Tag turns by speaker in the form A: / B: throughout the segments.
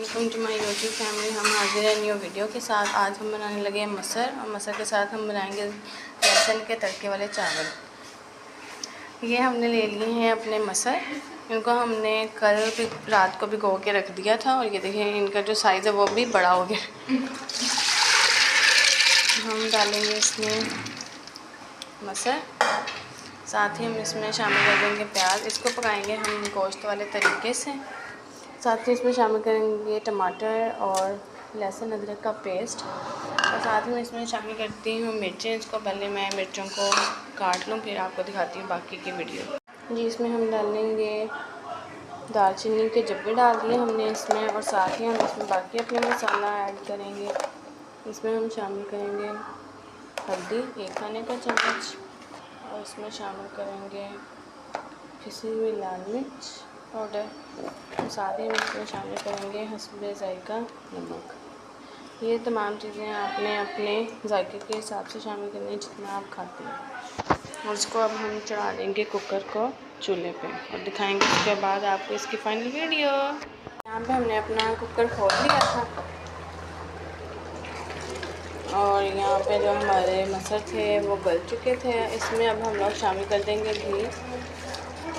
A: Welcome to my YouTube family. हम हाजिर हैं न्यू वीडियो के साथ। आज हम बनाने लगे हैं मसर, और मसर के साथ हम बनाएंगे लहसुन के तड़के वाले चावल। ये हमने ले लिए हैं अपने मसर। इनको हमने कल भी रात को भिगो के रख दिया था, और ये देखिए इनका जो साइज़ है वो भी बड़ा हो गया। हम डालेंगे इसमें मसर, साथ ही हम इसमें शामिल कर देंगे प्याज। इसको पकाएंगे हम गोश्त वाले तरीके से। साथ ही इसमें शामिल करेंगे टमाटर और लहसुन अदरक का पेस्ट, और साथ ही मैं इसमें शामिल करती हूँ मिर्चें। इसको पहले मैं मिर्चों को काट लूँ, फिर आपको दिखाती हूँ बाकी की वीडियो। जी, इसमें हम डालेंगे दालचीनी के डब्बे डाल दिए हमने इसमें, और साथ ही हम इसमें बाकी अपने मसाला ऐड करेंगे। इसमें हम शामिल करेंगे हल्दी 1 खाने का चम्मच, और इसमें शामिल करेंगे पिसी हुई लाल मिर्च पाउडर, साथ ही इसमें शामिल करेंगे हस्बे जायका नमक। ये तमाम चीज़ें आपने अपने जायके के हिसाब से शामिल करनी है जितना आप खाते हैं। और इसको अब हम चढ़ा देंगे कुकर को चूल्हे पे, और दिखाएंगे उसके बाद आपको इसकी फाइनल वीडियो। यहाँ पे हमने अपना कुकर खोल लिया था, और यहाँ पे जो हमारे मसर थे वो गल चुके थे। इसमें अब हम लोग शामिल कर देंगे घी,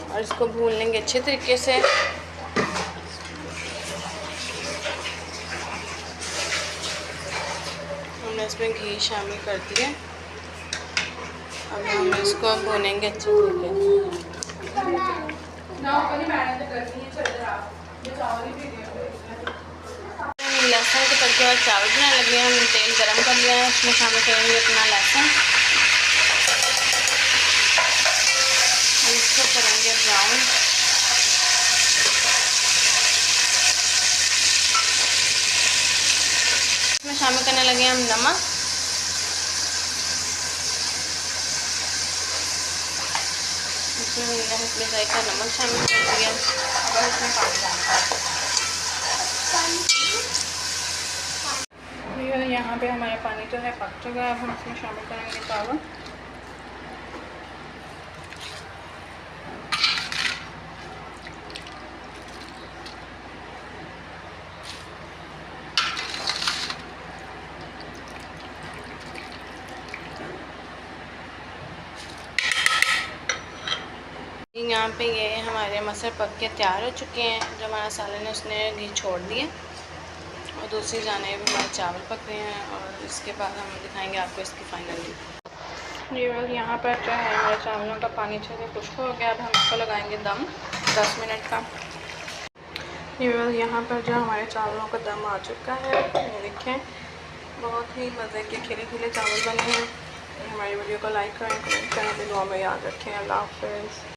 A: और इसको भून लेंगे अच्छे तरीके से। हमने इसमें घी शामिल कर दिया। अब हम इसको भूनेंगे अच्छे तरीके से। लहसुन के तड़के वाले चावल बनाने लगे हैं। हमने तेल गरम कर लिया है, इसमें शामिल करेंगे अपना लहसुन, इसको करेंगे ब्राउन। इसमें शामिल करने लगे हम नमक, इसमें हमने हस्बे जायका नमक शामिल कर दिया। अब इसमें पानी डालना है। यहाँ पे हमारा पानी तो है पक चुका है। अब हम इसमें शामिल करेंगे चावल। यहाँ पे ये हमारे मसर पक के तैयार हो चुके हैं। जो हमारा सालन है उसने घी छोड़ दिए, और दूसरी जाने भी हमारे चावल पक रहे हैं, और इसके बाद हम दिखाएंगे आपको इसकी फाइनल लुक। ये बस यहाँ पर जो है हमारे चावलों का पानी अच्छे से खुश्क हो गया। अब हम इसको लगाएंगे दम 10 मिनट का। ये बस यहाँ पर जो हमारे चावलों का दम आ चुका है, ये देखें बहुत ही मज़े के खिले खिले चावल बने हैं। हमारी वीडियो को लाइक करें, कमेंट करें, दुआ में याद रखें। अल्लाह हाफ़िज़।